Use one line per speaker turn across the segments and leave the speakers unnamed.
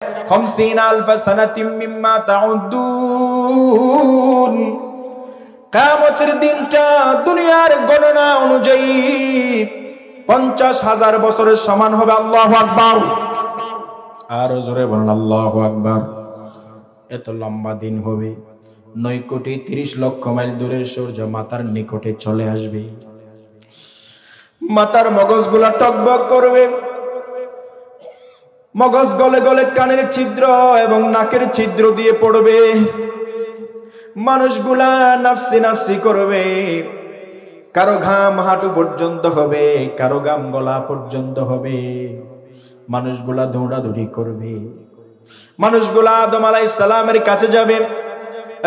50 alpha সানাতিম মিম্মা তাউদ্দুন। কিয়ামতের দিনটা দুনিয়ার গণনা অনুযায়ী 50,000 বছরের সমান হবে। আল্লাহু আকবার। আর জোরে বলুন আল্লাহু আকবার। এত লম্বা দিন হবে। 9,30,00,000 মাইল দূরের সূর্য মাথার নিকটে চলে আসবে। মাথার মগজগুলা টকবক করবে, মগজ গলে গলে কানের ছিদ্র এবং নাকের ছিদ্র দিয়ে পড়বে। মানুষগুলা নাফসি নাফসি করবে। কারো ঘাম হাঁটু পর্যন্ত হবে, কারো ঘাম গলা পর্যন্ত হবে। মানুষগুলা দৌড়াদৌড়ি করবে। মানুষগুলা আদম আলাইহিস সালামের কাছে যাবে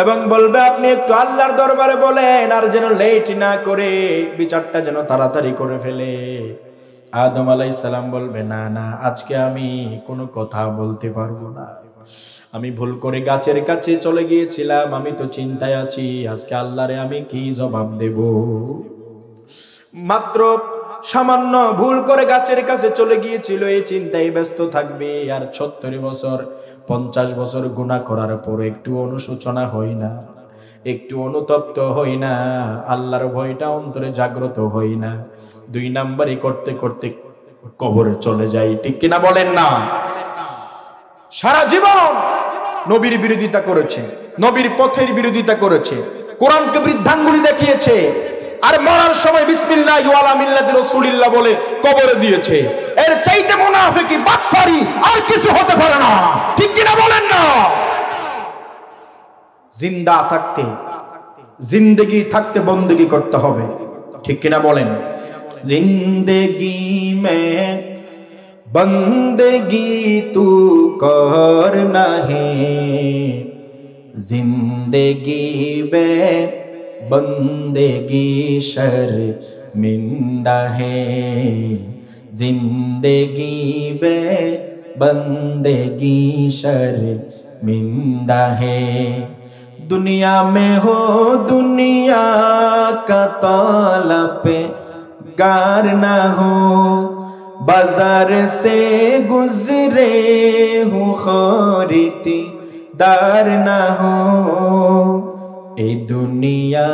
এবং বলবে, আপনি একটু আল্লাহর দরবারে বলেন, আর যেন লেট না করে বিচারটা যেন তাড়াতাড়ি করে ফেলে। আদম আলাইহিস সালাম বলবে, না না, আজকে আমি কোনো কথা বলতে পারবো না। আমি ভুল করে গাছের কাছে চলে গিয়েছিলাম, আমি তো চিন্তায় আছি, আজকে আল্লাহরে আমি কি জবাব দেব। মাত্র সামান্য ভুল করে গাছের কাছে চলে গিয়েছিল, এই চিন্তায় ব্যস্ত থাকবে। আর 70 বছর 50 বছর গুনাহ করার পর একটু অনুশোচনা হয় না, একটু অনুতপ্ত হই না, আল্লাহর ভয়টা অন্তরে জাগ্রত হই না। 2 নাম্বারই করতে করতে কবরে চলে যাই। ঠিক কিনা বলেন না? সারা জীবন নবীর বিরোধিতা করেছে, নবীর পথের বিরোধিতা করেছে, কোরআনকে বৃদ্ধাঙ্গুলি দেখিয়েছে, আর মরার সময় বিসমিল্লাহি ওয়ালা মিল্লাতি রাসূলিল্লাহ বলে কবরে দিয়েছে। এর চাইতে মুনাফিকি বাটফারি আর কিছু হতে পারে না। ঠিক কিনা বলেন না? জিন্দা থাকতে, জিন্দেগি থাকতে বন্দেগি করতে হবে। ঠিক কিনা বলেন? জিন্দেগি মে বন্দেগি তু করনা হে, জিন্দেগি বে বন্দেগি শর্মিন্দা হে, জিন্দেগি বে বন্দেগি शर्मिंदा है। दुनिया में हो दुनिया का तलब गार ना हो, बाजार से गुजरे हूँ खरीदार ना हो। ए दुनिया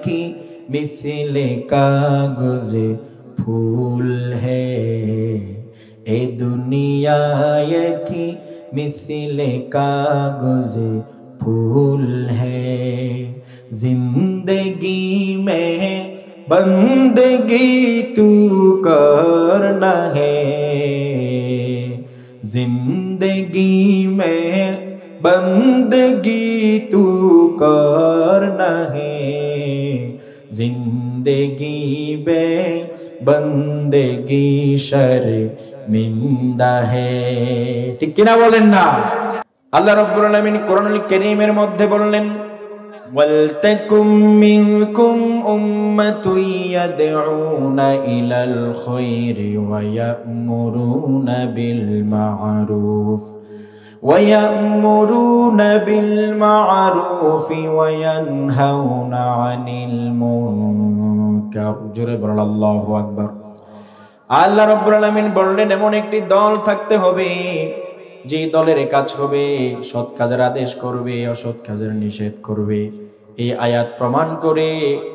की मिसले कागज फूल है, ए दुनिया की मिसले कागज फूल है। जिंदगी में बंदगी तू करना है, जिंदगी में बंदगी तू करना है, जिंदगी में बंदगी शर्मिंदा है। ঠিক কিনা বলেন না? আল্লাহ রাব্বুল আলামিন কোরআনুল কারীমের মধ্যে বললেন, ওয়ালতাকুম মিনকুম উম্মাতুন ইয়াদউনা ইলাল খায়রি ওয়া ইয়া'মুরুনা বিল মা'রুফ ওয়া ইয়া'মুরুনা বিল মা'রুফি ওয়া ইয়ানহাউনা আনিল মুনকার। জোরে বলুন আল্লাহু আকবার। আল্লাহ রাব্বুল আলামিন বললেন, এমন একটি দল থাকতে হবে যে দলের কাজ হবে সৎ কাজের আদেশ করবে, অসৎ কাজের নিষেধ করবে। এই আয়াত প্রমাণ করে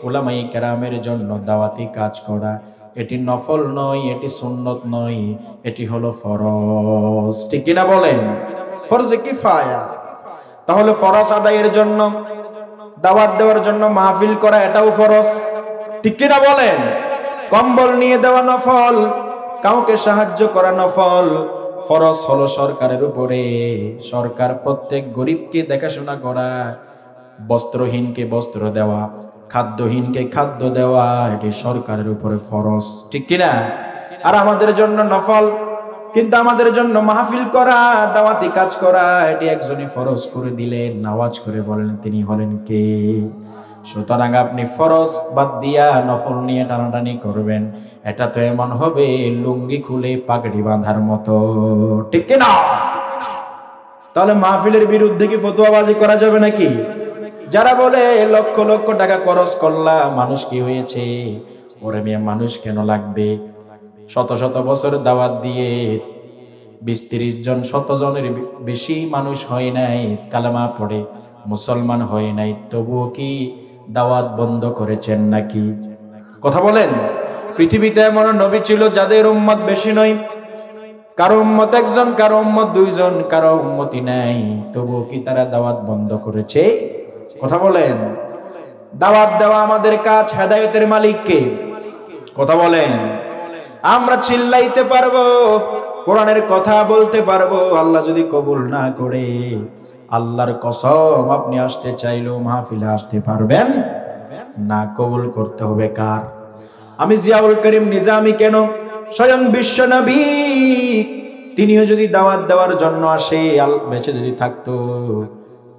উলামায়ে কেরামের জন্য দাওয়াতি কাজ করা এটি নফল নয়, এটি সুন্নত নয়, এটি হলো ফরজ। ঠিক কিনা বলেন? ফরজে কিফায়া। তাহলে ফরজ আদায়ের জন্য, দাওয়াত দেওয়ার জন্য মাহফিল করা এটাও ফরজ। ঠিক কিনা বলেন? কম্বল নিয়ে দেওয়া নফল, কাউকে সাহায্য করা নফল। ফরজ হলো সরকারের উপরে, সরকার প্রত্যেক গরিবকে দেখাশোনা করা, বস্ত্রহীনকে বস্ত্র দেওয়া, খাদ্যহীনকে খাদ্য দেওয়া, এটি সরকারের উপরে ফরজ। ঠিক কিনা? আর আমাদের জন্য নফল, কিন্তু আমাদের জন্য মাহফিল করা, দাওয়াতি কাজ করা এটি একজনই ফরজ করে দিলেন, আওয়াজ করে বলেন, তিনি হলেন কে? সুতরাং আপনি ফরজ বাদ দিয়া নফল নিয়ে টানাটানি করবেন, এটা তো এমন হবে লুঙ্গি খুলে পাগড়ি বাঁধার মতো। ঠিক কিনা? তাহলে মাহফিলের বিরুদ্ধে কি ফতোয়াবাজি করা যাবে নাকি? যারা বলে লক্ষ লক্ষ টাকা খরচ করলাম, মানুষ কি হয়েছে? ওরে মিয়া, মানুষ কেন লাগবে? শত শত বছর দাওয়াত দিয়ে 20-30 জন 100 জনের বেশি মানুষ হয় নাই কালেমা পড়ে মুসলমান হয় নাই, তবুও কি দাওয়াত বন্ধ করেছেন নাকি? কথা বলেন। পৃথিবীতে এমন নবী ছিল যাদের উম্মত বেশি নয়, কারো উম্মত একজন, কারো উম্মত 2 জন, কারো উম্মতই নাই, তবুও কি তারা দাওয়াত বন্ধ করেছে? কথা বলেন। দাওয়াত দেওয়া আমাদের কাজ, হেদায়েতের মালিক কে? কথা বলেন। আমরা চিল্লাইতে পারবো, কোরআনের কথা বলতে পারবো, আল্লাহ যদি কবুল না করে, আল্লাহর কসম আপনি আসতে চাইলেও মাহফিলে আসতে পারবেন না। কবুল করতে হবে কার? আমি জিয়াউল করিম নিজামী কেন, স্বয়ং বিশ্ব নবী তিনিও যদি দাওয়াত দেওয়ার জন্য আসে, বেঁচে যদি থাকতো,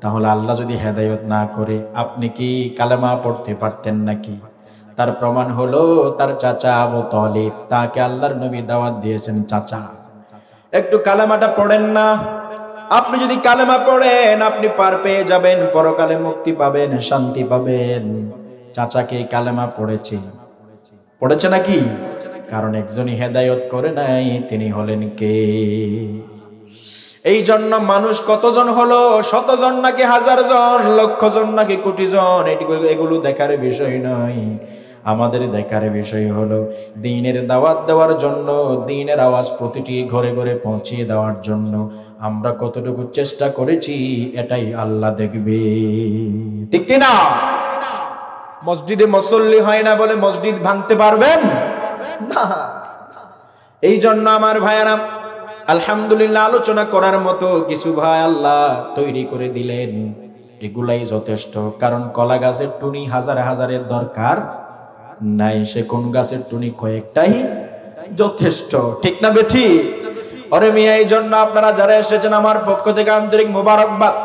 তাহলে আল্লাহ যদি হেদায়েত না করে আপনি কি কালেমা পড়তে পারতেন নাকি? তার প্রমাণ হলো তার চাচা আবু তালিব, তাকে আল্লাহর নবী দাওয়াত দিয়েছেন, চাচা একটু কালেমাটা পড়েন না। আপনি যদি কালেমা পড়েন আপনি পার পেয়ে যাবেন, পরকালে মুক্তি পাবেন, শান্তি পাবেন। চাচাকে কালেমা পড়েছে নাকি? কারণ একজনই হেদায়েত করে নাই, তিনি হলেন কে? এই জন্য মানুষ কতজন হলো, 100 জন নাকি 1000 জন, লক্ষ জন নাকি কোটি জন, এগুলো দেখার বিষয় নয়। আমাদের দেখার বিষয় হলো দ্বীনের দাওয়াত দেওয়ার জন্য, দ্বীনের আওয়াজ প্রতিটি ঘরে ঘরে পৌঁছিয়ে দেওয়ার জন্য আমরা কতটুকু চেষ্টা করেছি, এটাই আল্লাহ দেখবে। ঠিক কি না? মসজিদে মুসল্লি হয় না বলে মসজিদ ভাঙতে পারবেন না। এই জন্য আমার ভাইয়েরা, আলহামদুলিল্লাহ, আলোচনা করার মতো কিছু ভাই আল্লাহ তৈরি করে দিলেন, এগুলাই যথেষ্ট। কারণ কলা গাছের টুনি হাজার হাজারের দরকার নাই, সে কোন গাছের টুনি কয়েকটাই যথেষ্ট। ঠিক না বেঠি? ওরে মিয়া, এই জন্য আপনারা যারা এসেছেন আমার পক্ষ থেকে আন্তরিক মোবারকবাদ,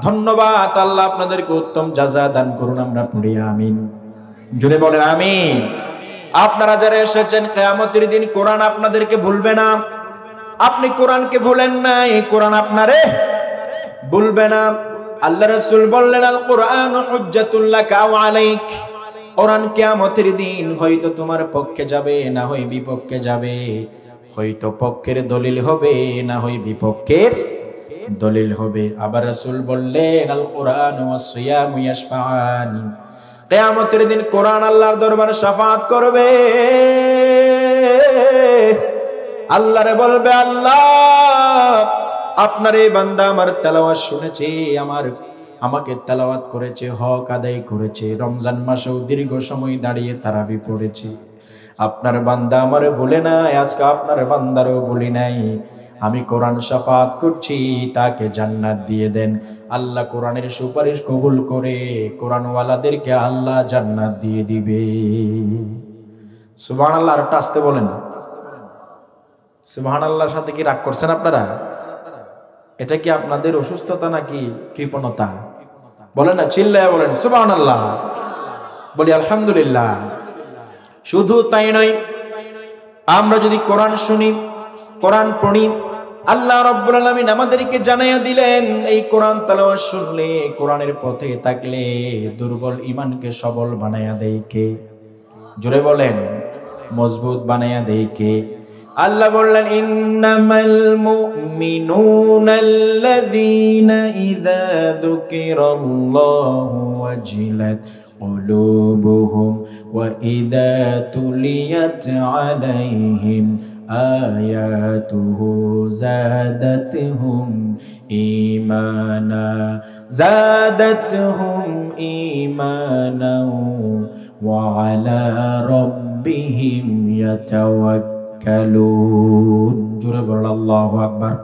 ধন্যবাদ। আল্লাহ আপনাদেরকে উত্তম জাযা দান করুন, আমরা পড়ি আমিন। জোরে বলেন আমিন। আপনারা যারা এসেছেন, কিয়ামতের দিন কোরআন আপনাদেরকে ভুলবে না। আপনি কোরআনকে ভুলেন না, এই কোরআন আপনারে ভুলবে না। আল্লাহ রাসূল বললেন, আল কোরআন হুজ্জাতুল লাকা আও আলাইক। কোরআন কিয়ামতের দিন হয়তো তোমার পক্ষে যাবে, না হয় বিপক্ষে যাবে, হয়তো পক্ষের দলিল হবে, না হয় বিপক্ষের দলিল হবে। আবার রাসূল বললেন, আল কোরআন ওয়াস সিয়ামু ইয়াশফাআন। কিয়ামতের দিন কোরআন আল্লাহর দরবারে শাফাআত করবে। আল্লাহরে বলবে, আল্লাহ আপনার এই বান্দা আমার তেলাওয়াত শুনেছে, আমাকে তেলাওয়াত করেছে, হক আদায় করেছে, রমজান মাসেও দীর্ঘ সময় দাঁড়িয়ে তারাবি পড়েছে। আপনার বান্দা আমারে বলে নাই, আজকে আপনার বান্দারও বলি নাই, আমি কোরআন শাফাআত করছি, তাকে জান্নাত দিয়ে দেন। আল্লাহ কোরআনের সুপারিশ কবুল করে কোরআনওয়ালাদেরকে আল্লাহ জান্নাত দিয়ে দিবে। সুবহানাল্লাহ। আর আসতে বলেন সুবহানাল্লাহর সাথে কি রাগ করছেন আপনারা? এটা কি আপনাদের অসুস্থতা নাকি কৃপণতা? বলেন না, চিল্লায়া বলেন সুবহানাল্লাহ। বলি আলহামদুলিল্লাহ। শুধু তাই নয়, আমরা যদি কোরআন শুনি, কোরআন পড়ি, আল্লাহ রাব্বুল আলামিন আমাদেরকে জানাইয়া দিলেন, এই কোরআন তেলাওয়াত শুনলে, কোরআনের পথে থাকলে দুর্বল ঈমানকে সবল বানায়া দেয় কে? জোরে বলেন, মজবুত বানায়া দেয় কে? আল্লাহ বললেন, ইন্নামাল মুমিনুনাল্লাযীনা ইযা যুকিরাল্লাহু ওয়াজিলাত কুলুবুহুম ওয়া ইযা তুলিয়াত আলাইহিম আয়াতুহু যাদাতহুম ঈমানা ওয়া আলা রাব্বিহিম ইয়াতাওয়াক্কালুন। জোরে বলেন আল্লাহু আকবার।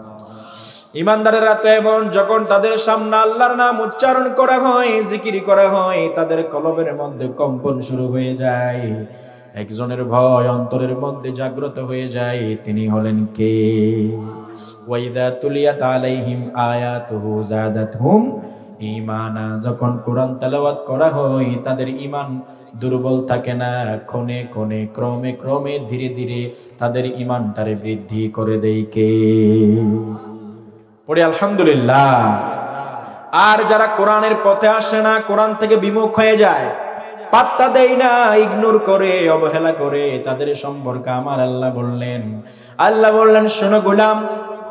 ইমানদারেরা তো এমন, যখন তাদের সামনে আল্লাহর নাম উচ্চারণ করা হয়, জিকির করা হয়, তাদের কলবের মধ্যে কম্পন শুরু হয়ে যায়, একজনের ভয় অন্তরের মধ্যে জাগ্রত হয়ে যায়, তিনি হলেন কে? ওয়াইদা তুলিয়াত আলাইহিম আয়াতুহু যাদাতহুম ঈমানা। যখন কোরআন তেলাওয়াত করা হয়, তাদের ঈমান দুর্বল থাকে না, ক্ষণে ক্ষণে ক্রমে ক্রমে ধীরে ধীরে তাদের ঈমানটারে বৃদ্ধি করে দেয় কে? পড়ি আলহামদুলিল্লাহ। আর যারা কোরআনের পথে আসে না, কোরআন থেকে বিমুখ হয়ে যায়, পাত্তা দেয় না, ইগনোর করে, অবহেলা করে, তাদের সম্পর্কে আমার আল্লাহ বললেন, শোনো গোলাম,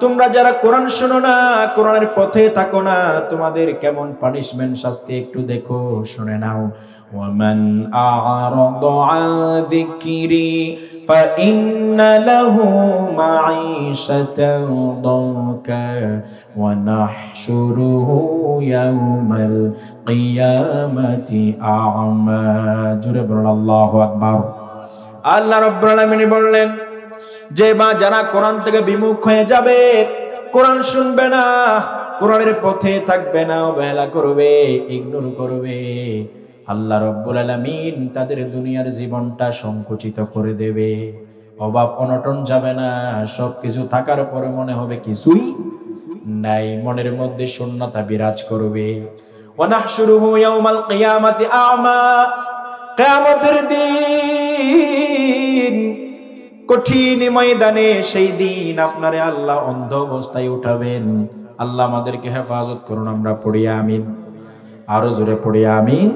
তোমরা যারা কোরআন শোনো না, কোরআনের পথে থাকো না, তোমাদের কেমন পানিশমেন্ট, শাস্তি একটু দেখো, শুনে নাও। ওয়ামান আ'রাদা আন যিকরি ফাইন্না লাহু মাঈশাতান দাকা ওয়া নাহশুরুহু ইয়াওমাল কিয়ামাতি আ'মা। জোরে বলুন আল্লাহু আকবার। আল্লাহ রাব্বুল আলামিন বললেন যে বা যারা কোরআন থেকে বিমুখ হয়ে যাবে, কোরআন শুনবে না, কোরআনের পথে থাকবে না, অবহেলা করবে, ইগনোর করবে, আল্লাহ রাব্বুল আলামিন তাদের দুনিয়ার জীবনটা সংকুচিত করে দেবে। অভাব অনটন যাবে না, সবকিছু থাকার পরে মনে হবে কিছুই নাই, মনের মধ্যে শূন্যতা বিরাজ করবে। ওয়া নাহশুরুহু ইয়াওমাল কিয়ামাতি আ'মা, কিয়ামতের দিন, কঠিন ময়দানে, সেই দিন আপনারে আল্লাহ অন্ধ অবস্থায় উঠাবেন। আল্লাহ আমাদেরকে হেফাজত করুন, আমরা পড়ি আমিন। আরো জোরে পড়ি আমিন।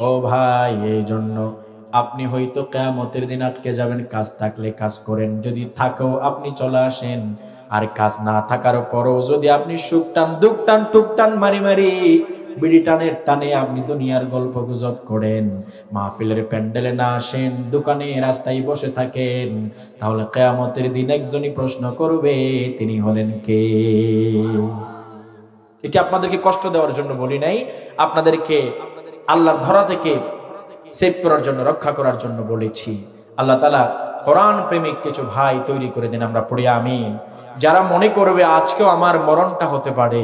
ও ভাই, এই জন্য আপনি হয়তো কিয়ামতের দিন আটকে যাবেন, কাজ থাকলে কাজ করেন, যদি থাকেও আপনি চলে আসেন, আর কাজ না থাকার পরও যদি আপনি সুখ টান, দুঃখ টান, টুক টান, মারি মারি, বিড়ি টানের টানে আপনি দুনিয়ার গল্প গুজব করেন, মাহফিলের প্যান্ডেলে না আসেন, দোকানে রাস্তায় বসে থাকেন, তাহলে কিয়ামতের দিন একজনই প্রশ্ন করবে, তিনি হলেন কে? এটি আপনাদেরকে কষ্ট দেওয়ার জন্য বলি নাই, আপনাদেরকে আল্লাহর ধরা থেকে সেভ করার জন্য, রক্ষা করার জন্য বলেছি। আল্লাহ তাআলা কোরআন প্রেমিক কিছু ভাই তৈরি করে দিন, আমরা পড়ি আমিন। যারা মনে করবে আজকেও আমার মরণটা হতে পারে,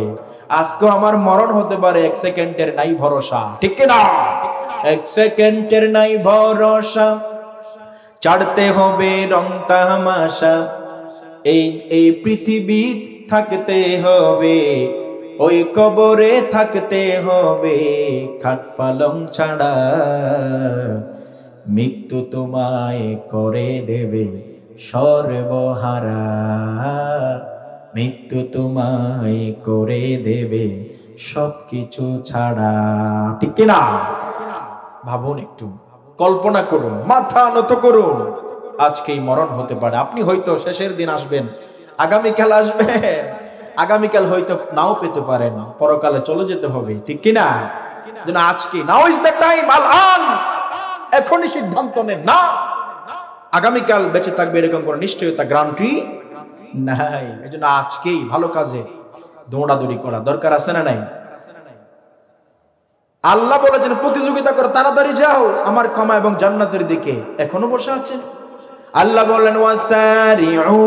আজকেও আমার মরণ হতে পারে, এক সেকেন্ডের নাই ভরসা, ঠিক কি না? এক সেকেন্ডের নাই ভরসা, ছাড়তে হবে রং তামাশা, এই পৃথিবী থাকতে হবে, ওই কবরে থাকতে হবে, খাট পালং ছাড়া, মৃত্যু তোমায় করে দেবে সর্বহারা, মৃত্যু তোমায় করে দেবে সবকিছু ছাড়া, ঠিক কিনা? ভাবুন, একটু কল্পনা করুন, মাথা নত করুন, আজকেই মরণ হতে পারে। আপনি হয়তো শেষের দিন আসবেন, আগামীকাল আসবেন, আগামীকাল হয়তো নাও পেতে পারেন, পরকালে চলে যেতে হবে, ঠিক কিনা? যেন আজকে, নাও ইজ দ্য টাইম, আল-আন, এখনই সিদ্ধান্ত নেন, না আগামীকাল বেঁচে থাকবে এরকম কোনো নিশ্চয়তা, গ্যারান্টি নাই। এজন্য আজকেই ভালো কাজে দৌড়াদৌড়ি করা দরকার, আছে না নাই? আল্লাহ বলেছেন প্রতিযোগিতা করো, তাড়াতাড়ি যাও আমার ক্ষমা এবং জান্নাতের দিকে। এখনো বসে আছেন? আল্লাহ বলেন ওয়াসারিউ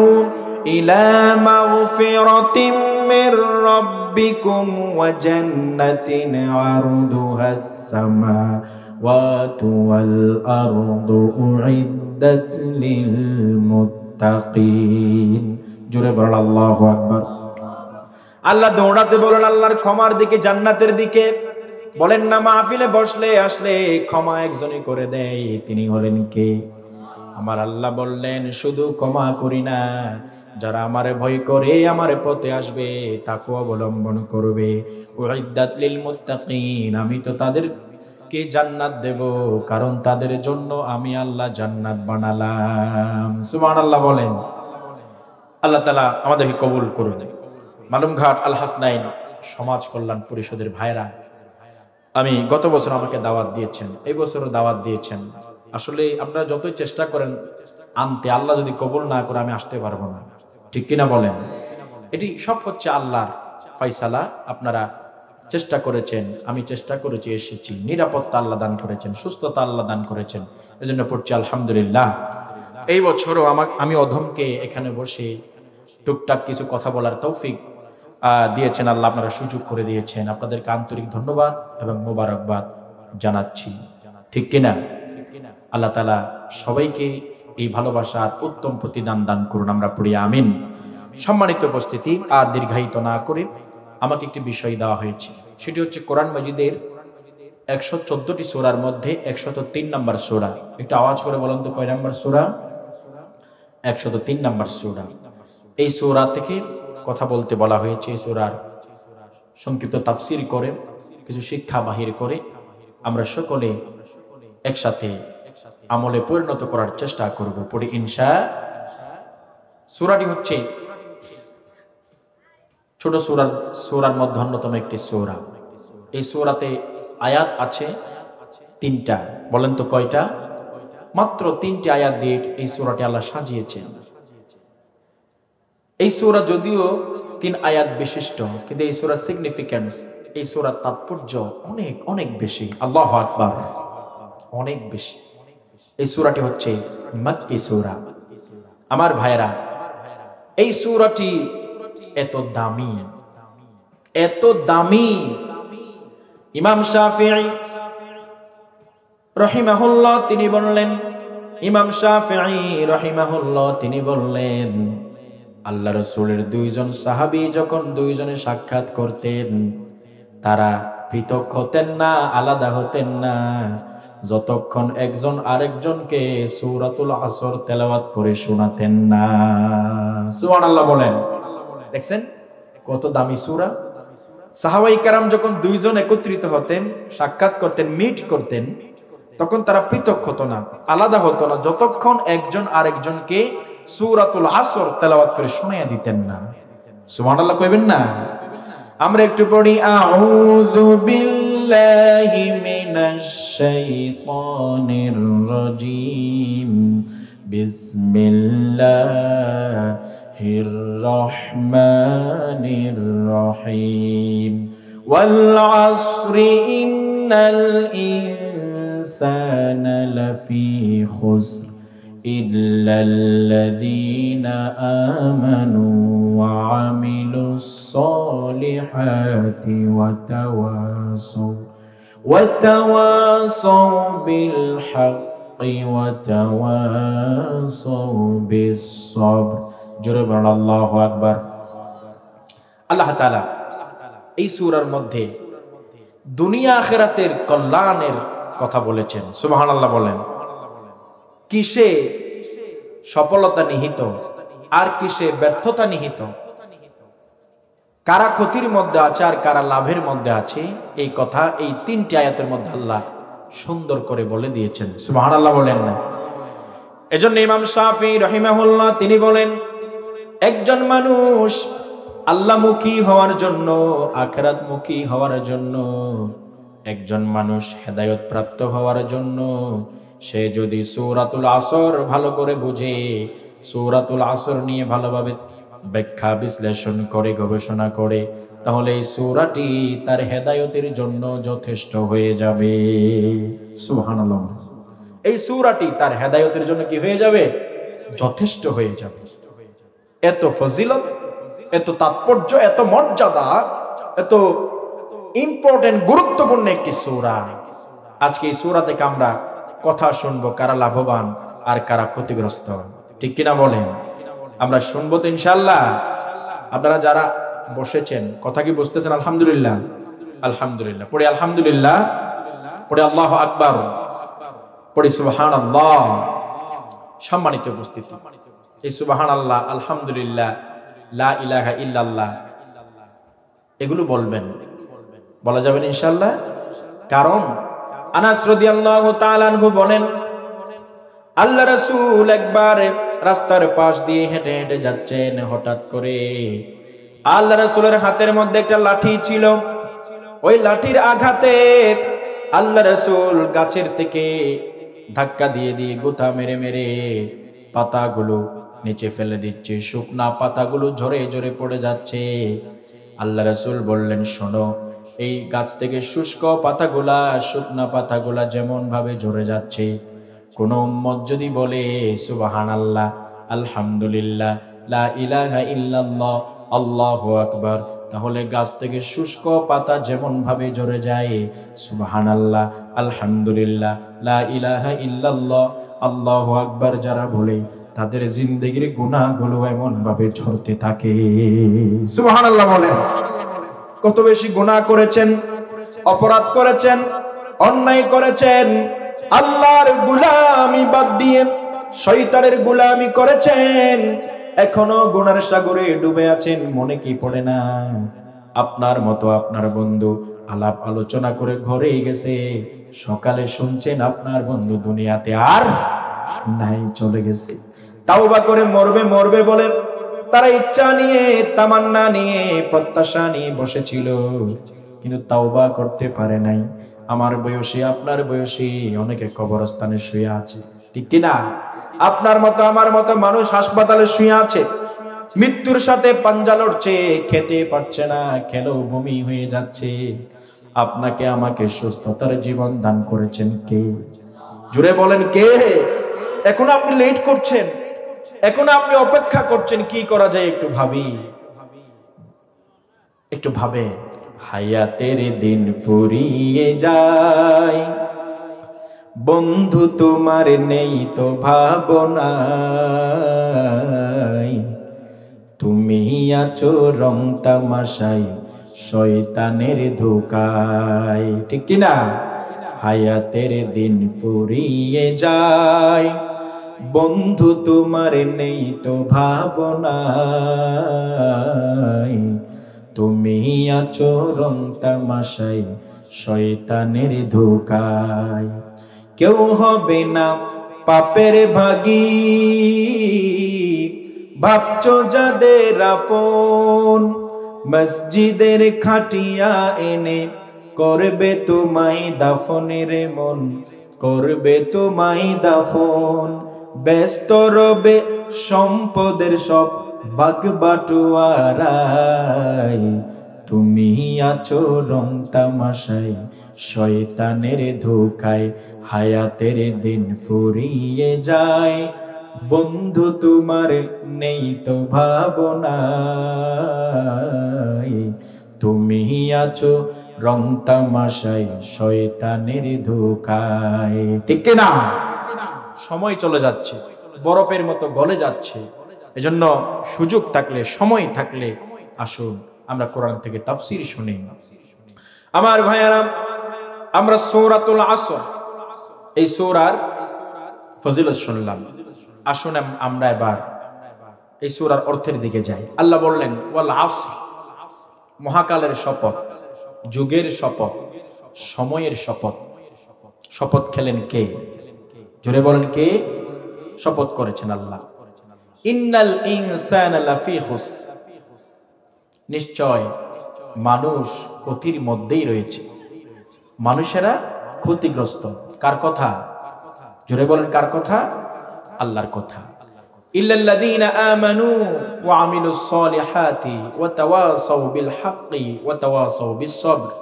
ইলা মাগফিরাতিম মির রাব্বিকুম ওয়া জান্নাতিন আরদুহাস সামাওয়াতু ওয়াল আরদু উইদ্দাত লিল মুত্তাকিন। জোরে বলেন আল্লাহু আকবার। আল্লাহ দৌড়াতে বলেন আল্লাহর ক্ষমার দিকে, জান্নাতের দিকে। বলেন না মাহফিলে বসলে আসলে ক্ষমা একজনই করে দেয়, তিনি হলেন কে? আমার আল্লাহ বললেন শুধু ক্ষমা করি না, যারা আমারে ভয় করে আমারে পথে আসবে, তাকওয়া অবলম্বন করবে, উইদ্দাত লিল মুত্তাকিন, আমি তো তাদেরকে জান্নাত দেব, কারণ তাদের জন্য আমি আল্লাহ জান্নাত বানালাম। সুবহানাল্লাহ বলেন। আল্লাহ তাআলা আমাদেরকে কবুল করুন। মালুমঘাট আল হাসনাইন সমাজ কল্যাণ পরিষদের ভাইরা, আমি গত বছর আমাকে দাওয়াত দিয়েছেন, এই বছরও দাওয়াত দিয়েছেন। আসলে আপনারা যতই চেষ্টা করেন আনতে, আল্লাহ যদি কবুল না করে আমি আসতে পারবো না, ঠিক কিনা বলেন? এটি সব হচ্ছে আল্লাহর ফায়সালা। আপনারা চেষ্টা করেছেন, আমি চেষ্টা করেছি, এসেছি, নিরাপত্তা আল্লাহ দান করেছেন, সুস্থতা আল্লাহ দান করেছেন, এজন্য পড়ছি আলহামদুলিল্লাহ। এই বছরও আমি অধমকে এখানে বসে টুকটাক কিছু কথা বলার তৌফিক দিয়েছেন আল্লাহ, আপনারা সুযোগ করে দিয়েছেন, আপনাদেরকে আন্তরিক ধন্যবাদ এবং মোবারকবাদ জানাচ্ছি, ঠিক কিনা? আল্লাহ তাআলা সবাইকে এই ভালোবাসার উত্তম প্রতিদান দান করুন, আমরা পড়ি আমিন। সম্মানিত উপস্থিতি, আর দীর্ঘায়িত না করে আমাকে একটি বিষয় দেওয়া হয়েছে, সেটি হচ্ছে কোরআন মাজিদের 114টি সূরার মধ্যে 103 নম্বর সূরা। একটু আওয়াজ করে বলুন তো, কয় নম্বর সূরা? 103 নম্বর সূরা। এই সূরা থেকে কথা বলতে বলা হয়েছে। এই সূরার সংক্ষিপ্ত তাফসীর করে, কিছু শিক্ষা বাহির করে আমরা সকলে একসাথে আমলে পরিণত করার চেষ্টা করব, পড়ি ইনশাআল্লাহ। সূরাটি হচ্ছে ছোট সূরার মধ্যে অন্যতম একটি সূরা। এই সূরাতে আয়াত আছে 3টা। বলেন তো কয়টা? মাত্র 3টি আয়াত দিয়ে এই সূরাটি আল্লাহ সাজিয়েছেন। এই সূরা যদিও 3 আয়াত বিশিষ্ট, কিন্তু এই সূরার সিগনিফিক্যান্স, এই সূরার তাৎপর্য অনেক অনেক বেশি। আল্লাহু আকবার, অনেক বেশি। এই সূরাটি হচ্ছে মাক্কি সূরা। আমার ভাইরা, এই সূরাটি এত দামি, এত দামি। ইমাম শাফিঈ রাহিমাহুল্লাহ তিনি বললেন, ইমাম শাফিঈ রাহিমাহুল্লাহ তিনি বললেন, আল্লাহ রাসূলের 2 জন সাহাবী যখন 2 জনে সাক্ষাৎ করতেন, তারা পৃথক হতেন না, আলাদা হতেন না, যতক্ষণ একজন আরেকজনকে সূরাতুল আসর তেলাওয়াত করে শোনাতেন না। সুবহানাল্লাহ বলেন। দেখছেন কত দামি সূরা। সাহাবায়ে কেরাম যখন 2 জন একত্রিত হতেন, সাক্ষাৎ করতেন, মিট করতেন, তখন তারা পৃথক হতো না, আলাদা হতো না, যতক্ষণ একজন আরেকজনকে সূরাতুল আসর তেলাওয়াত করে শুনিয়ে দিতেন না। সুবহানাল্লাহ কইবেন না? আমরা একটু পড়ি, আউযু বিল্লাহি মিনাশ শাইতানির রাজীম, বিসমিল্লাহির রহমানির রহিম, ওয়াল আসরি ইন্নাল ইনসানা লাফি খুসর ইল্লাল্লাযীনা আমানু ওয়া আমিলুস সলিহাতি ওয়া তাওয়াসাউ বিল হাক্কি ওয়া তাওয়াসাউ বিস সবর। জোরে বলুন আল্লাহু আকবার। আল্লাহ তাআলা এই সূরার মধ্যে দুনিয়া আখিরাতের কল্যাণের কথা বলেছেন। সুবহানাল্লাহ বলেন। কিসে সফলতা নিহিত আর কিসে ব্যর্থতা নিহিত, কারা ক্ষতির মধ্যে আছে আর কারা লাভের মধ্যে আছে, এই কথা এই 3টি আয়াতের মধ্যে আল্লাহ সুন্দর করে বলে দিয়েছেন। সুবহানাল্লাহ বলেন না? এজন্য ইমাম শাফিঈ রাহিমাহুল্লাহ তিনি বলেন, একজন মানুষ আল্লাহমুখী হওয়ার জন্য, আখিরাতমুখী হওয়ার জন্য, একজন মানুষ হেদায়েত প্রাপ্ত হওয়ার জন্য, সে যদি সূরাতুল আসর ভালো করে বুঝে, সূরাতুল আসর নিয়ে ভালোভাবে ব্যাখ্যা বিশ্লেষণ করে, গবেষণা করে, তাহলে এই সূরাটি তার হেদায়েতের জন্য যথেষ্ট হয়ে যাবে। সুবহানাল্লাহ। এই সূরাটি তার হেদায়েতের জন্য কি হয়ে যাবে? যথেষ্ট হয়ে যাবে। এত ফজিলত, এত তাৎপর্য, এত মর্যাদা, এত ইম্পর্টেন্ট, গুরুত্বপূর্ণ একটি সূরা। আজকে এই সূরা থেকে আমরা কথা শুনবো, কারা লাভবান আর কারা ক্ষতিগ্রস্ত, ঠিক কিনা বলেন? আমরা শুনবো তো ইনশাআল্লাহ। আপনারা যারা বসেছেন কথা কি বুঝতেছেন? আলহামদুলিল্লাহ, আলহামদুলিল্লাহ পড়ি, আলহামদুলিল্লাহ পড়ি, আল্লাহু আকবার পড়ি, সুবহানাল্লাহ। সম্মানিত উপস্থিতি, এই সুবহানাল্লাহ, আলহামদুলিল্লাহ, লা ইলাহা ইল্লাল্লাহ এগুলো বলবেন, বলা যাবেন ইনশাআল্লাহ। কারণ আনাস রাদিয়াল্লাহু তাআলা আনহু বলেন, আল্লাহ রাসূল একবার রাস্তার পাশ দিয়ে হেঁটে হেঁটে যাচ্ছেন, হঠাৎ করে আল্লাহ রাসূলের হাতের মধ্যে একটা লাঠি ছিল। ওই লাঠির আঘাতে আল্লাহ রাসূল গাছের থেকে ধাক্কা দিয়ে দিয়ে, গোতা মেরে মেরে পাতাগুলো নিচে ফেলে দিচ্ছে, শুকনা পাতাগুলো ঝরে ঝরে পড়ে যাচ্ছে। আল্লাহ রাসূল বললেন, শোনো, এই গাছ থেকে শুষ্ক পাতাগুলা, শুকনা পাতাগুলা যেমন ভাবে ঝরে যাচ্ছে, কোন উম্মত যদি বলে সুবহানাল্লাহ, আলহামদুলিল্লাহ, লা ইলাহা ইল্লাল্লাহ, আল্লাহু আকবার, তাহলে গাছ থেকে শুষ্ক পাতা যেমন ভাবে ঝরে যায়, সুবহানাল্লাহ, আলহামদুলিল্লাহ, লা ইলাহা ইল্লাল্লাহ, আল্লাহু আকবার যারা বলে, তাদের জিন্দেগির গুনাহগুলো এমন ভাবে ঝরতে থাকে। সুবহানাল্লাহ বলেন। কত বেশি গুনাহ করেছেন, অপরাধ করেছেন, অন্যায় করেছেন, আল্লাহর গোলামি বাদ দিয়ে শয়তানের গোলামি করেছেন, এখনো গুনার সাগরে ডুবে আছেন, মনে কি পড়ে না? আপনার মতো আপনার বন্ধু আলাপ আলোচনা করে ঘরেই গেছে, সকালে শুনছেন আপনার বন্ধু দুনিয়াতে আর নাই, চলে গেছে। তাওবা করে মরবে মরবে বলে তারা ইচ্ছা নিয়ে, তামান্না নিয়ে, প্রত্যাশা নিয়ে বসেছিল, কিন্তু তাওবা করতে পারে নাই। আমার বয়সী, আপনার বয়সী অনেকে কবরস্থানে শুয়ে আছে, ঠিক কিনা? আপনার মতো আমার মতো মানুষ হাসপাতালে শুয়ে আছে, মৃত্যুর সাথে পাঞ্জা লড়ছে, খেতে পারছে না, খেলেও বমি হয়ে যাচ্ছে। আপনাকে আমাকে সুস্থতার জীবন দান করেছেন কে? জুড়ে বলেন কে? এখন আপনি লেট করছেন, এখন আপনি অপেক্ষা করছেন, কি করা যায় একটু ভাবি, একটু ভাবে। হায়াতের দিন ফুরিয়ে যায়, বন্ধু তোমার নেই তো ভাবনায়, তুমি আছো রং তামাশায় শয়তানের ধোকায়, ঠিক কিনা? হায়াতের দিন ফুরিয়ে যায়, বন্ধু তোমার নেই তো ভাবনায়, তুমি আছো রং তামাশায় শয়তানের ধোকায়। কেউ হবে না পাপের ভাগী, ভাবছো যাদের আপন, মসজিদের খাটিয়া এনে করবে তোমায় দাফনের মন, করবে তোমায় দাফন। ব্যস্ত রবে সম্পদের সব ভাগ বাটুয়ারায়, তুমি আছো রং তামাশায় শয়তানের ধোকায়। হায়াতের দিন ফুরিয়ে যায়, বন্ধু তোমার নেই তো ভাবনায়, তুমি আছো রং তামাশায় শয়তানের ধোকায়, ঠিক না? সময় চলে যাচ্ছে, বরফের মতো গলে যাচ্ছে। এজন্য সুযোগ থাকলে, সময় থাকলে আসুন আমরা কোরআন থেকে তাফসীর শুনি। আমার ভাইয়ারা, আমরা সূরাতুল আসর, এই সূরার ফজিলত শুনলাম। আসুন আমরা এবার এই সূরার অর্থের দিকে যাই। আল্লাহ বললেন ওয়াল আসর, মহাকালের শপথ, যুগের শপথ, সময়ের শপথ। শপথ খেলেন কে? জোরে বলেন কে শপথ করেছেন? আল্লাহ। ইন্নাল ইনসানা লাফি খুস, নিশ্চয় মানুষ ক্ষতির মধ্যেই রয়েছে। মানুষেরা ক্ষতিগ্রস্ত। কার কথা? জোরে বলেন কার কথা? আল্লাহর কথা। ইল্লাল্লাযীনা আমানু ওয়া আমিলুস সলিহাতি ওয়া তাওয়াসাউ বিল হাক্কি ওয়া তাওয়াসাউ বিস সবর।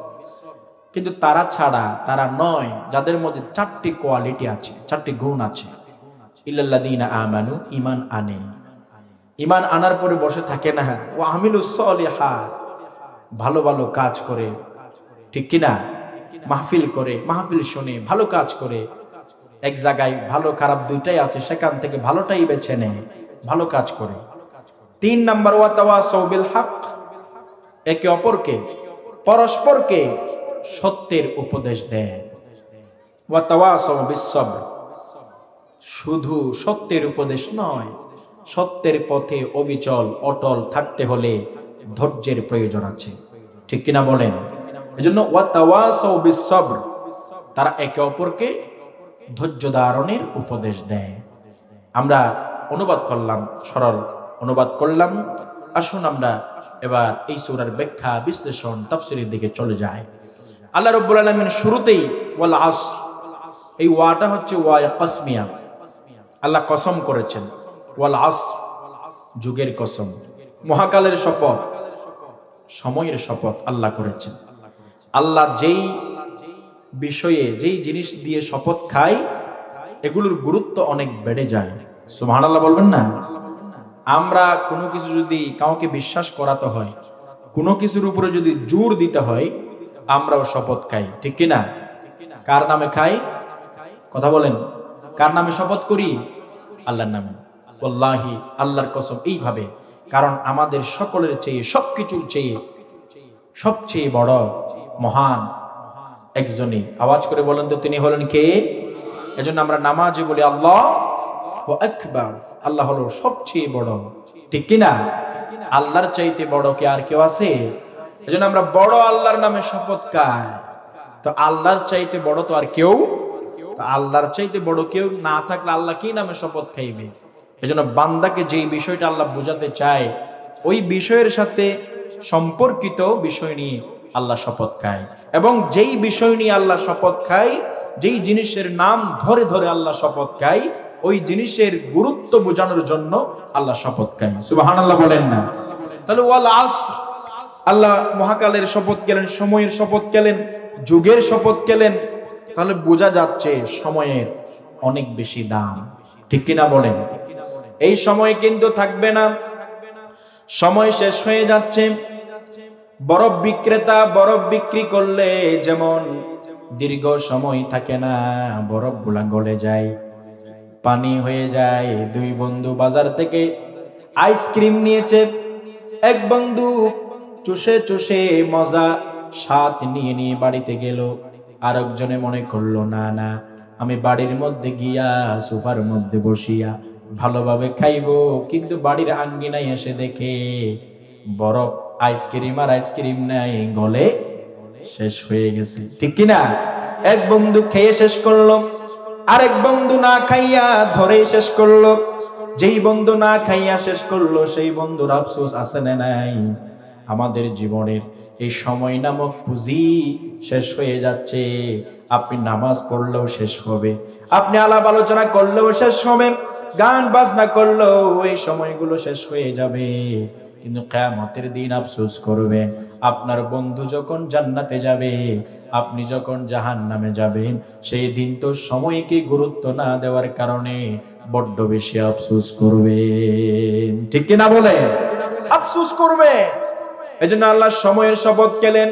কিন্তু তারা ছাড়া, তারা নয় যাদের মধ্যে চারটি কোয়ালিটি আছে, চারটি গুণ আছে। ইল্লাল্লাযীনা আমানু, ঈমান আনে, ঈমান আনার পরে বসে থাকে না। ওয়া আমিলুস সলিহাত, ভালো ভালো কাজ করে, ঠিক কিনা? মাহফিল করে, মাহফিল শুনে, ভালো কাজ করে, এক জায়গায় ভালো খারাপ দুইটাই আছে, সেখান থেকে ভালোটাই বেছে নেয়, ভালো কাজ করে। 3 নাম্বার ওয়া তাওয়াসাউ বিল হক, একে অপরকে, পরস্পরকে সত্যের উপদেশ দেয়। ওয়া তাওয়াসাউ বিস সবর, শুধু সত্যের উপদেশ নয়, সত্যের পথে অবিচল অটল থাকতে হলে ধৈর্যের প্রয়োজন আছে, ঠিক কিনা বলেন? এজন্য ওয়া তাওয়াসাউ বিস সবর, তারা একে অপরকে ধৈর্য ধারণের উপদেশ দেয়। আমরা অনুবাদ করলাম, সরল অনুবাদ করলাম। আসুন আমরা এবার এই সূরার ব্যাখ্যা, বিশ্লেষণ, তাফসীরের দিকে চলে যাই। আল্লাহ রাব্বুল আলামিন শুরুতেই ওয়াল আসর, এই ওয়াটা হচ্ছে ওয়া কসমিয়া, আল্লাহ কসম করেছেন। ওয়াল আসর, যুগের কসম, মহাকালের শপথ, সময়ের শপথ আল্লাহ করেছেন। আল্লাহ যেই বিষয়ে, যেই জিনিস দিয়ে শপথ খায়, এগুলোর গুরুত্ব অনেক বেড়ে যায়। সুবহানাল্লাহ বলবেন না? আমরা কোনো কিছু যদি কাউকে বিশ্বাস করাতে হয়, কোনো কিছুর উপরে যদি জোর দিতে হয়, আমরাও শপথ খাই, ঠিক কিনা? কার নামে খাই? কথা বলেন, কার নামে শপথ করি? আল্লাহর নামে। ওয়াল্লাহি, আল্লাহর কসম, এইভাবে। কারণ আমাদের সকলের চেয়ে, সবকিছুর চেয়ে সবচেয়ে বড় মহান একজনই। আওয়াজ করে বলেন তো, তিনি হলেন কে? এজন্য আমরা নামাজে বলি আল্লাহু আকবার, আল্লাহ হলো সবচেয়ে বড়, ঠিক কিনা? আল্লাহর চাইতে বড় কে আর কেউ আছে? এজন্য আমরা বড় আল্লাহর নামে শপথ খাই। তো আল্লাহর চাইতে বড় তো আর কেউ, তো আল্লাহর চাইতে বড় কেউ না থাকলে আল্লাহ কি নামে শপথ খাইবে? এজন্য বান্দাকে যেই বিষয়টা আল্লাহ বোঝাতে চায় ওই বিষয়ের সাথে সম্পর্কিত বিষয় নিয়ে আল্লাহ শপথ খায়, এবং যেই বিষয় নিয়ে আল্লাহ শপথ খায়, যেই জিনিসের নাম ধরে ধরে আল্লাহ শপথ খায়, ওই জিনিসের গুরুত্ব বোঝানোর জন্য আল্লাহ শপথ খায়। সুবহানাল্লাহ বলেন না? তাহলে ওয়াল আসর, আল্লাহ মহাকালের শপথ খেলেন, সময়ের শপথ খেলেন, যুগের শপথ খেলেন। তাহলে বোঝা যাচ্ছে সময়ের অনেক বেশি দাম, ঠিক কিনা বলেন? এই সময় কিন্তু থাকবে না, সময় শেষ হয়ে যাচ্ছে। বরফ বিক্রেতা বরফ বিক্রি করলে যেমন দীর্ঘ সময় থাকে না, বরফ গুলা গলে যায়, পানি হয়ে যায়। দুই বন্ধু বাজার থেকে আইসক্রিম নিয়েছে, এক বন্ধু চুষে চুষে মজা স্বাদ নিয়ে নিয়ে বাড়িতে গেল, আরেকজনে মনে করলো না না, আমি বাড়ির মধ্যে গিয়া সোফার মধ্যে বসিয়া ভালোভাবে খাইবো। কিন্তু বাড়ির আঙ্গিনায় এসে দেখে বরফ আইসক্রিম আর আইসক্রিম নাই, গলে শেষ হয়ে গেছে, ঠিক কিনা? এক বন্ধু খেয়ে শেষ করলো, আরেক বন্ধু না খাইয়া ধরে শেষ করলো। যেই বন্ধু না খাইয়া শেষ করলো সেই বন্ধুর আফসোস আছে না নাই? আমাদের জীবনের এই সময় নামক পুঁজি শেষ হয়ে যাচ্ছে। আপনি নামাজ পড়লেও শেষ হবে, আপনি আলাপ আলোচনা করলেও শেষ হবে, গান বাজনা করলেও এই সময়গুলো শেষ হয়ে যাবে। কিন্তু কিয়ামতের দিন আফসোস করবেন, আপনার বন্ধু যখন জান্নাতে যাবে, আপনি যখন জাহান্নামে যাবেন, সেই দিন তো সময়কে গুরুত্ব না দেওয়ার কারণে বড্ড বেশি আফসোস করবেন, ঠিক কিনা বলে? আফসোস করবে। এজন্য আল্লাহ সময়ের শপথ খেলেন,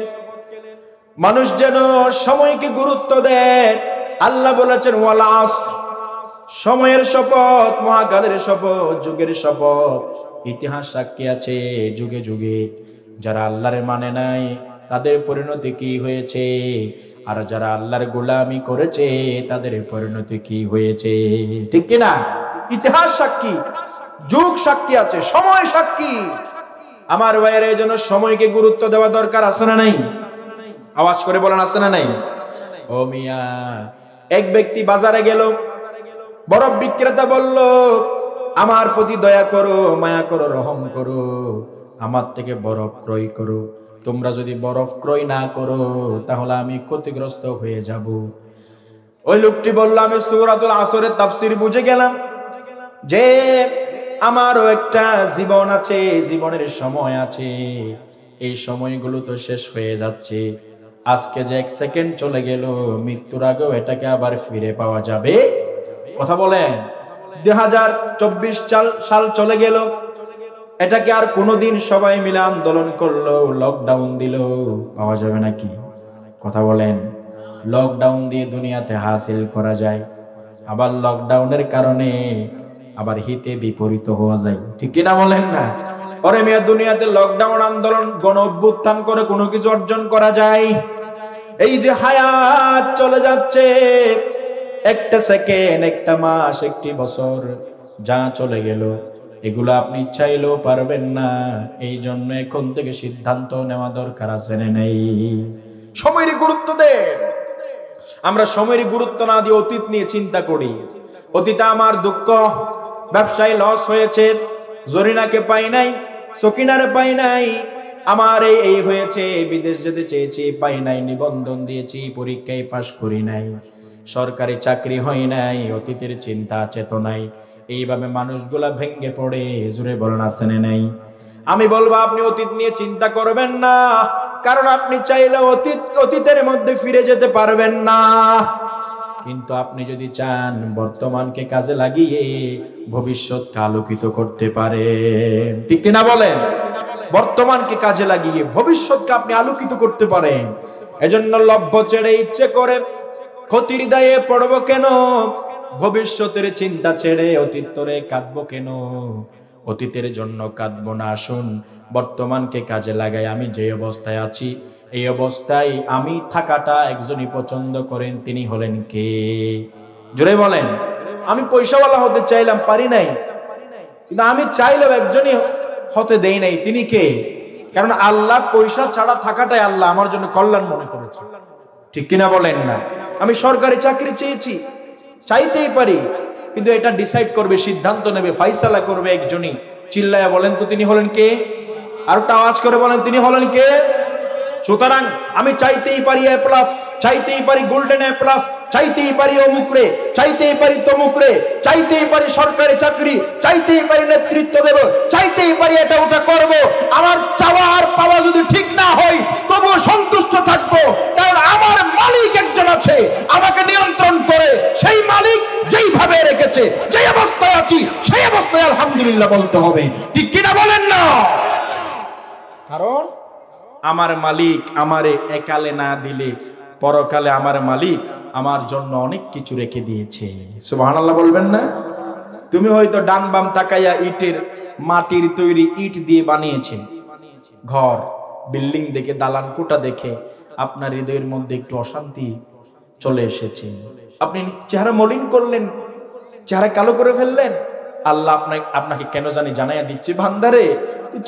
মানুষ যেন সময়কে গুরুত্ব দেয়। আল্লাহ বলেছেন ওয়াল আসর, সময়ের শপথ, মহাকালের শপথ, যুগের শপথ। ইতিহাস সাক্ষী আছে, যুগে যুগে যারা আল্লাহর মানে নাই তাদের পরিণতি কি হয়েছে, আর যারা আল্লাহর গোলামি করেছে তাদের পরিণতি কি হয়েছে, ঠিক কিনা? ইতিহাস সাক্ষী, যুগ সাক্ষী আছে, সময় সাক্ষী। আমার ভাইয়ের এই জন্য সময়কে গুরুত্ব দেওয়া দরকার, আছে না নাই? আওয়াজ করে বলেন, আছে না নাই? ও মিয়া, এক ব্যক্তি বাজারে গেল, বরফ বিক্রেতা বলল, আমার প্রতি দয়া করো, মায়া করো, রহম করো, আমার থেকে বরফ ক্রয় করো। তোমরা যদি বরফ ক্রয় না করো তাহলে আমি ক্ষতিগ্রস্ত হয়ে যাব। ওই লোকটি বলল, আমি সূরাতুল আসরের তাফসীর বুঝে গেলাম যে আমারও একটা জীবন আছে, জীবনের সময় আছে, এই সময়গুলো তো শেষ হয়ে যাচ্ছে। আজকে যে এক সেকেন্ড চলে গেল, মৃত্যুর আগেও এটাকে আবার ফিরে পাওয়া যাবে? কথা বলেন। 2024 সাল চলে গেল, এটাকে আর কোনোদিন সবাই মিলে আন্দোলন করলো, লকডাউন দিল, পাওয়া যাবে নাকি? কথা বলেন। লকডাউন দিয়ে দুনিয়াতে হাসিল করা যায়, আবার লকডাউনের কারণে আবার হিতে বিপরীত হওয়া যায়, ঠিক কিনা বলেন না? ওরে মিয়া, দুনিয়াতে লকডাউন, আন্দোলন, গণ অভ্যুত্থান করে কোনো কিছু অর্জন করা যায়? এই যে হায়াত চলে যাচ্ছে, একটা সেকেন্ড, একটা মাস, একটি বছর যা চলে গেল, এগুলো আপনি চাইলেও পারবেন না। এই জন্য এখন থেকে সিদ্ধান্ত নেওয়া দরকার, আছে না নেই? সময়ের গুরুত্ব দেন। আমরা সময়ের গুরুত্ব না দিয়ে অতীত নিয়ে চিন্তা করি। অতীতে আমার দুঃখ, ব্যবসায় লস হয়েছে, জরিনাকে পাই নাই, সকিনারে পাই নাই, আমার এই হয়েছে, বিদেশ যেতে চেয়েছি, পাই নাই, নিবন্ধন দিয়েছি, পরীক্ষায় পাশ করি নাই, সরকারি চাকরি হয় নাই, অতীতের চিন্তা চেতনায় এইভাবে মানুষগুলা ভেঙ্গে পড়ে। জুড়ে বলেন, আছে না নাই? আমি বলবো আপনি অতীত নিয়ে চিন্তা করবেন না, কারণ আপনি চাইলে অতীতের মধ্যে ফিরে যেতে পারবেন না। কিন্তু আপনি যদি চান বর্তমানকে কাজে লাগিয়ে ভবিষ্যৎকে আলোকিত করতে পারেন, ঠিক কিনা বলেন? বর্তমানকে কাজে লাগিয়ে ভবিষ্যৎকে আপনি আলোকিত করতে পারেন। এজন্য লভ্য ছেড়ে ইচ্ছে করে ক্ষতির দায়ে পড়বো কেন? ভবিষ্যতের চিন্তা ছেড়ে অতীত তরে কাঁদবো কেন? অতীতের জন্য কাঁদবো না, আসুন বর্তমানকে কাজে লাগাই। আমি যে অবস্থায় আছি, এই অবস্থায় আমি থাকাটা একজনই পছন্দ করেন, তিনি হলেন কে? জোরে বলেন। আমি পয়সাওয়ালা হতে চাইলাম, পারি নাই, কিন্তু আমি চাইলেও একজনই হতে দেই নাই, তিনি কে? কারণ আল্লাহ পয়সা ছাড়া থাকাটাই আল্লাহ আমার জন্য কল্যাণ মনে করেছে, ঠিক কিনা বলেন না? আমি সরকারি চাকরি চেয়েছি, চাইতেই পারি, কিন্তু এটা ডিসাইড করবে, সিদ্ধান্ত নেবে, ফাইসালা করবে একজনই। চিল্লায়া বলেন তো তিনি হলেন কে? আর একটা আওয়াজ করে বলেন তিনি হলেন কে? সুতরাং আমি চাইতেই পারি এ প্লাস, চাইতেই পারি গোল্ডেন এ প্লাস, চাইতেই পারি অমুকরে, চাইতেই পারি তমুকরে, চাইতেই পারি সরকারি চাকরি, চাইতেই পারি নেতৃত্ব দেব, চাইতেই পারি এটা ওটা করব। আমার চাওয়া আর পাওয়া যদি ঠিক না হয় তবুও সন্তুষ্ট থাকবো, কারণ আমার মালিক একজন আছে আমাকে নিয়ন্ত্রণ করে। সেই মালিক যেইভাবে রেখেছে, যেই অবস্থায় আছি সেই অবস্থায় আলহামদুলিল্লাহ বলতে হবে, ঠিক কিনা বলেন না? কারণ আমার মালিক আমারে একালে না দিলে পরকালে আমার মালিক আমার জন্য অনেক কিছু রেখে দিয়েছে। সুবহানাল্লাহ বলবেন না? তুমি হয়তো ডান বাম তাকাইয়া ইটের মাটির তৈরি ইট দিয়ে বানিয়েছে ঘর, বিল্ডিং দেখে, দালান কোটা দেখে আপনার হৃদয়ের মধ্যে একটু অশান্তি চলে এসেছে। আপনি চেহারা মলিন করলেন, চেহারা কালো করে ফেললেন। আল্লাহ আপনাকে কেন জানি জানাইয়া দিচ্ছে, বান্দারে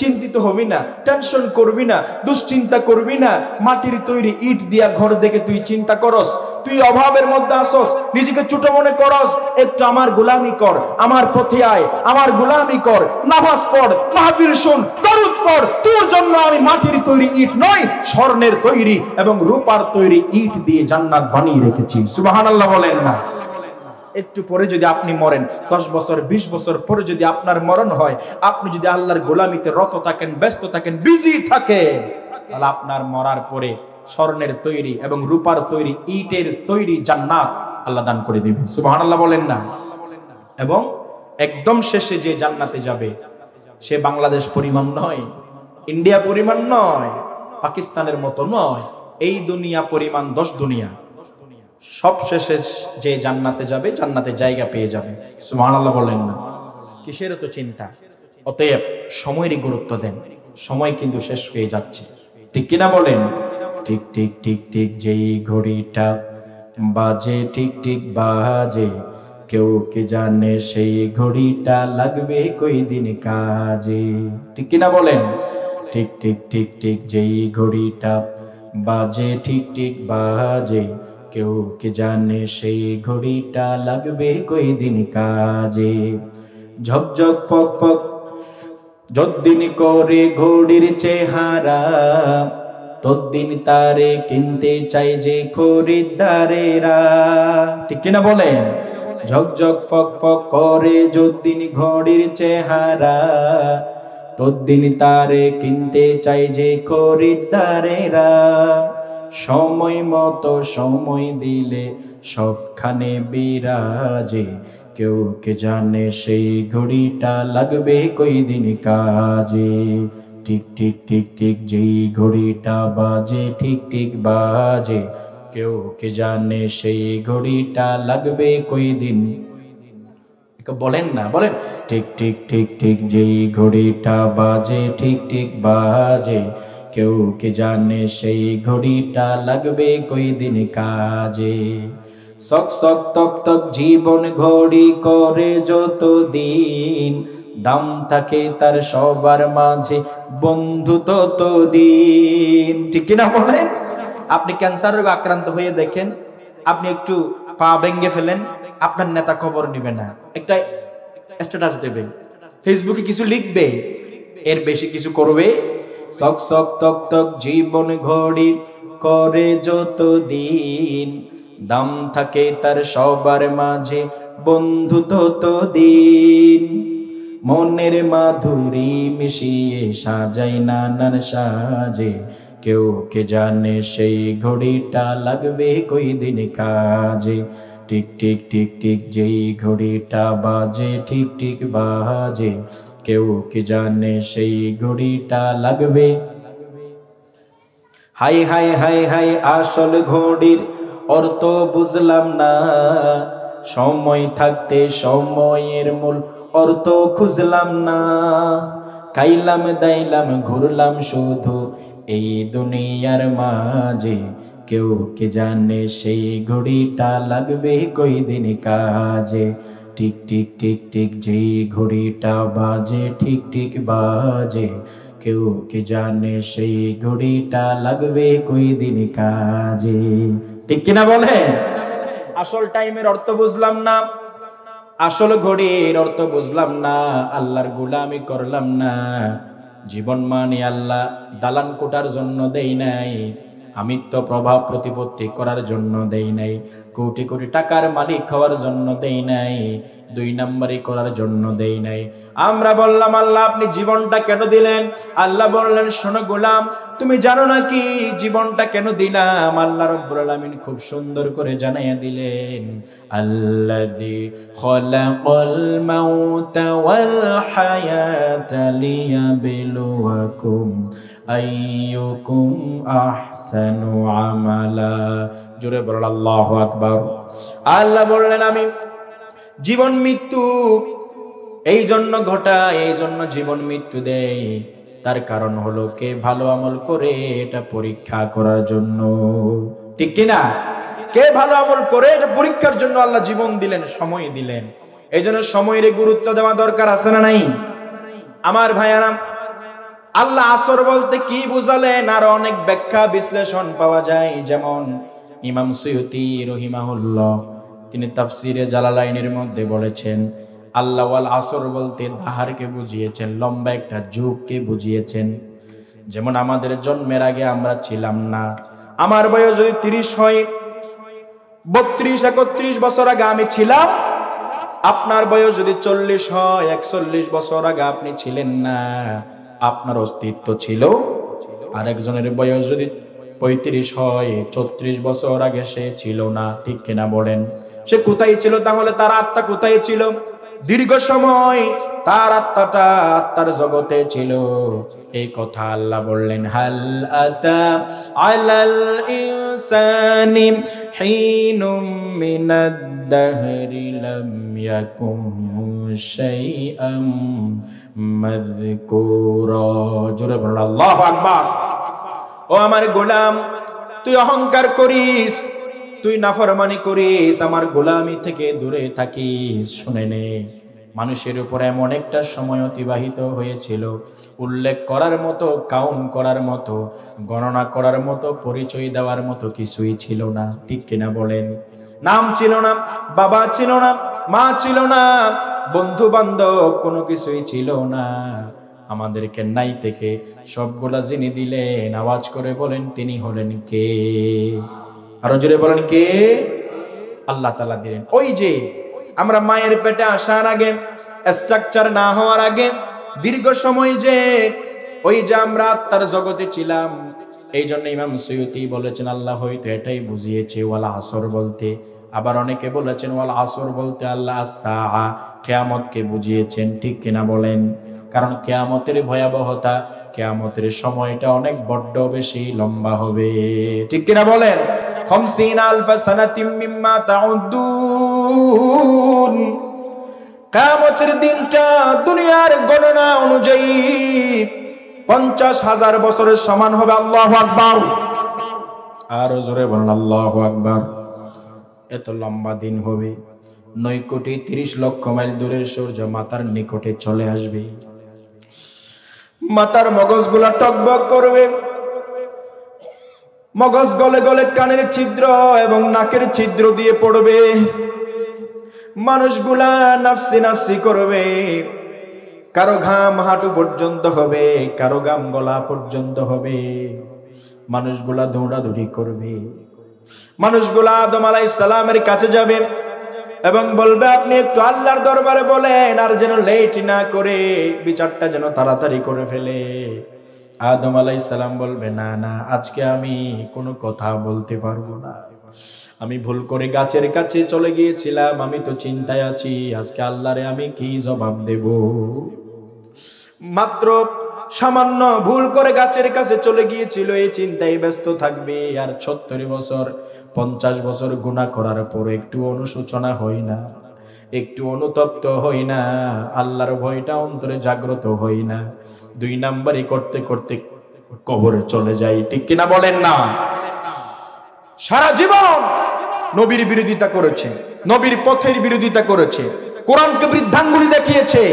চিন্তিত হবি না, টেনশন করবি না, দুশ্চিন্তা করবি না। মাটির তৈরি ইট দিয়া ঘর দেখে তুই চিন্তা করস, তুই অভাবের মধ্যে আসস, নিজেকে ছোট মনে করস, একটু আমার গোলামি কর, আমার পথে আয়, আমার গোলামি কর, নামাজ পড়, মাহফিল শুন, দরুদ পড়। তোর জন্য আমি মাটির তৈরি ইট নয়, স্বর্ণের তৈরি এবং রূপার তৈরি ইট দিয়ে জান্নাত বানিয়ে রেখেছি। সুবহানাল্লাহ বলেন না? একটু পরে যদি আপনি মরেন, 10 বছর 20 বছর পরে যদি আপনার মরণ হয়, আপনি যদি আল্লাহর গোলামিতে রত থাকেন, ব্যস্ত থাকেন, বিজি থাকেন, তাহলে আপনার মরার পরে স্বর্ণের তৈরি এবং রূপার তৈরি ইটের তৈরি জান্নাত আল্লাহ দান করে দিবেন। সুবহানাল্লাহ বলেন না? এবং একদম শেষে যে জান্নাতে যাবে সে বাংলাদেশ পরিমাণ নয়, ইন্ডিয়া পরিমাণ নয়, পাকিস্তানের মতো নয়, এই দুনিয়া পরিমাণ 10 দুনিয়া। সব শেষে যে জান্নাতে যাবে, জান্নাতে জায়গা পেয়ে যাবে। সুবহানাল্লাহ বলেন না? কিসের তো চিন্তা? অতএব সময়েরই গুরুত্ব দেন, সময় কিন্তু শেষ হয়ে যাচ্ছে, ঠিক কিনা বলেন? ঠিক ঠিক ঠিক ঠিক যেই ঘড়িটা বাজে, ঠিক ঠিক বাজে, কেউ কি জানে সেই ঘড়িটা লাগবে কই দিন কাজে, ঠিক কিনা বলেন? ঠিক ঠিক ঠিক ঠিক যেই ঘড়িটা বাজে, ঠিক ঠিক বাজে, কেউ কি জানে সেই ঘড়িটা লাগবে কই দিন কাজে। ঝকঝক ফক ফক যদ্দিন করে ঘড়ির চেহারা, তদ্দিন তারে কিনতে চাই যে খরিদ্দারেরা, ঠিক কিনা বলেন? ঝকঝক ফক ফক করে যদ্দিন ঘড়ির চেহারা, তদ্দিন তারে কিনতে চাই যে খরিদ্দারেরা। সময় মতো সময় দিলে সবখানে বিরাজে, কেউ কে জানে সেই ঘড়িটা লাগবে কই দিন কাজে। ঠিক ঠিক ঠিক ঠিক যেই ঘড়িটা বাজে, ঠিক ঠিক বাজে, কেউ কে জানে সেই ঘড়িটা লাগবে কই দিন। বলেন না, বলেন ঠিক ঠিক ঠিক ঠিক যেই ঘড়িটা বাজে, ঠিক ঠিক বাজে, কেউ কে জানে সেই ঘড়িটা লাগবে কই দিন কাজে। সক সক তক তক জীবন ঘড়ি করে যত দিন, দাম থাকে তার সবার মাঝে বন্ধু তত দিন, ঠিক কিনা বলেন? আপনি ক্যান্সার রোগে আক্রান্ত হয়ে দেখেন, আপনি একটু পা ভেঙে ফেলেন, আপনার নেতা খবর নিবে না, একটা স্ট্যাটাস দেবে, ফেসবুকে কিছু লিখবে, এর বেশি কিছু করবে? সক সক তক তক জীবন ঘড়ি করে যত দিন, দাম থাকে তার সবার মাঝে বন্ধু তত দিন। মনের মাধুরী মিশিয়ে সাজাই নানান সাজে, কেউ কে জানে সেই ঘড়িটা লাগবে কই দিন কাজে। টিক টিক টিক টিক যেই ঘড়িটা বাজে, ঠিক ঠিক বাজে, কেউ কি জানে সেই ঘড়িটা লাগবে। হাই হাই হাই হাই আসল ঘড়ির অর্থ বুঝলাম না, সময় থাকতে সময়ের মূল অর্থ খুঁজলাম না। খাইলাম দাইলাম ঘুরলাম শুধু এই দুনিয়ার মাঝে, কেউ কি জানে সেই ঘড়িটা লাগবে কই দিন কাজে। টিক টিক টিক টিক যেই ঘড়িটা বাজে, ঠিক ঠিক বাজে, কেউ কি জানে সেই ঘড়িটা লাগবে কই দিন কাজে, ঠিক কিনা বলে? আসল টাইমের অর্থ বুঝলাম না, আসলে ঘড়ির অর্থ বুঝলাম না, আল্লাহর গোলামি করলাম না। জীবন মানে আল্লাহ দালান কোটার জন্য দেই নাই, আমিত্ব প্রভাব প্রতিপত্তি করার জন্য দেই নাই, কোটি কোটি টাকার মালিক হওয়ার জন্য দেই নাই, 2 নম্বরই করার জন্য দেই নাই। আমরা বললাম আল্লাহ আপনি জীবনটা কেন দিলেন? আল্লাহ বললেন শোনো গোলাম, তুমি জানো না কি জীবনটা কেন দিলাম? আল্লাহ রাব্বুল আলামিন খুব সুন্দর করে জানাইয়া দিলেন, আল্লাযী খালাকাল মাউতা ওয়াল হায়াতা লিয়াবলুয়াকুম আইয়ুকুম আহসানু আমালা। জোরে বলেন আল্লাহু আকবার। আল্লাহ বললেন আমি জীবন মৃত্যু এই জন্য ঘটাই, এই জন্য জীবন মৃত্যু দেই, তার কারণ হলো কে ভালো আমল করে এটা পরীক্ষা করার জন্য। ঠিক কিনা? কে ভালো আমল করে এটা পরীক্ষার জন্য আল্লাহ জীবন দিলেন, সময় দিলেন। এই জন্য সময়ের গুরুত্ব দেওয়া দরকার আছে না নাই? আমার ভাইয়ারা, আল্লাহ আসর বলতে কি বুঝালেন আর অনেক ব্যাখ্যা বিশ্লেষণ পাওয়া যায়। যেমন ইমাম সুয়ুতি রহিমাহুল্লাহ তিনি তাফসিরে জালালাইনের মধ্যে বলেছেন আল্লাহ ওয়াল আসর বলতে দাহারকে বুঝিয়েছেন, লম্বা একটা যুগকে বুঝিয়েছেন। যেমন আমাদের জন্মের আগে আমরা ছিলাম না, আমার বয়স যদি 30 হয়, 32-31 বছর আগে আমি ছিলাম। আপনার বয়স যদি 40 হয়, 41 বছর আগে আপনি ছিলেন না, আপনার অস্তিত্ব ছিল। আর একজনের বয়স যদি 35 হয়, 34 বছর আগে সে ছিল না। ঠিক কিনা বলেন? সে কোথায় ছিল তাহলে? তার আত্মা কোথায় ছিল? দীর্ঘ সময় তার আত্মাটা আত্মার জগতে ছিল। এই কথা আল্লাহ বললেন, হাল আতা আলাল ইনসানি হিনুম মিনাদ দাহরি লাম ইয়াকুম শাইআম মাযকুরা। জোরে বলুন আল্লাহু আকবার। ও আমার গোলাম, তুই অহংকার করিস, তুই নাফরমানি করিস, আমার গোলামি থেকে দূরে থাকিস। শুনে নে, মানুষের উপর এমন একটা সময় অতিবাহিত হয়েছিল উল্লেখ করার মতো, কাউন্ট করার মতো, গণনা করার মতো, পরিচয় দেওয়ার মতো কিছুই ছিল না। ঠিক কিনা বলেন? নাম ছিল না, বাবা ছিল না, মা ছিল না, বন্ধু বান্ধব কোনো কিছুই ছিল না। আমাদেরকে নাই থেকে সবগুলা যিনি দিলেন, আওয়াজ করে বলেন তিনি হলেন কে? আরো জোরে বলেন কে? আল্লাহ তাআলা দিলেন। ওই যে আমরা মায়ের পেটে আসার আগে, স্ট্রাকচার না হওয়ার আগে দীর্ঘ সময় যে ওই যে আমরা আত্মার জগতে ছিলাম, এই জন্য ইমাম সুয়ুতি বলেছেন আল্লাহ হয়তো এটাই বুঝিয়েছে ওয়াল আসর বলতে। আবার অনেকে বলেছেন ওয়াল আসর বলতে আল্লাহ আস-সাআ, কিয়ামতকে বুঝিয়েছেন। ঠিক কিনা বলেন? কারণ কিয়ামতের ভয়াবহতা, কিয়ামতের সময়টা অনেক বড্ড বেশি লম্বা হবে। ঠিক কিনা বলেন? 50 আলফা সানাতিম মিম্মা তাউদ্দুন। কিয়ামতের দিনটা দুনিয়ার গণনা অনুযায়ী 50,000 বছরের সমান হবে। আল্লাহু আকবার। আর জোরে বলুন আল্লাহু আকবার। এত লম্বা দিন হবে, 9,30,00,000 মাইল দূরের সূর্য মাথার নিকটে চলে আসবে। মাথার মগজগুলা টকবক করবে, মগজ গলে গলে কানের ছিদ্র এবং নাকের ছিদ্র দিয়ে পড়বে। মানুষগুলা নাফসি নাফসি করবে, কারো ঘাম হাঁটু পর্যন্ত হবে, কারো ঘাম গলা পর্যন্ত হবে। মানুষগুলা দৌড়াদৌড়ি করবে। মানুষগুলা আদম আলাইহিস সালামের কাছে যাবে এবং বলবে আপনি একটু আল্লাহর দরবারে বলেন, আর যেন লেট না করে বিচারটা যেন তাড়াতাড়ি করে ফেলে। আদম আলাইহিস সালাম বলবে না না, আজকে আমি কোনো কথা বলতে পারবো না, আমি ভুল করে গাছের কাছে চলে গিয়েছিলাম, আমি তো চিন্তায় আছি, আজকে আল্লাহরে আমি কি জবাব দেব। মাত্র সামান্য ভুল করে গাছের কাছে চলে গিয়েছিল, এই চিন্তায় ব্যস্ত থাকবে। আর 70 বছর 50 বছর গুনাহ করার পর একটু অনুশোচনা হয় না, একটু অনুতপ্ত হই না, আল্লাহর ভয়টা অন্তরে জাগ্রত হই না। 2 নাম্বারই করতে করতে কবরে চলে যাই। ঠিক কিনা বলেন না? সারা জীবন নবীর বিরোধিতা করেছে, নবীর পথের বিরোধিতা করেছে, কোরআনকে বৃদ্ধাঙ্গুলি দেখিয়েছে,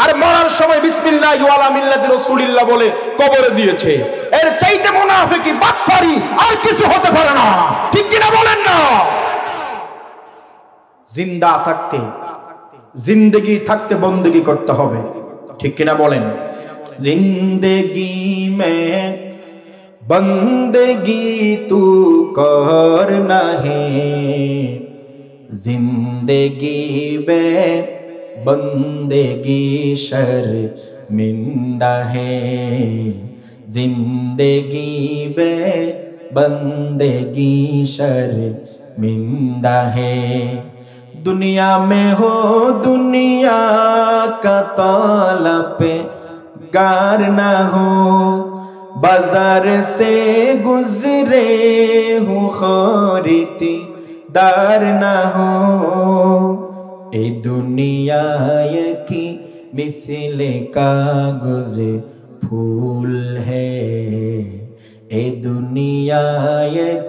আর মরার সময় বিসমিল্লাহি ওয়ালা মিল্লাতি রাসূলিল্লাহ বলে কবরে দিয়েছে। এর চাইতে মুনাফিকি বাটফারি আর কিছু হতে পারে না। ঠিক কিনা বলেন না? জিন্দা থাকতে জিন্দেগি থাকতে বন্দেগি করতে হবে, ঠিক কিনা বলেন? জিন্দেগি মে বন্দেগি তু করনা হে, জিন্দেগি বে বন্দেগি শর্মিন্দা হে, জিন্দেগি বে बंदेगी शर्मिंदा है। दुनिया में हो दुनिया का तलब गार ना हो, बाजार से गुजरे हूँ खरीदार ना हो, ए दुनिया की मिसल कागज फूल है, ए दुनिया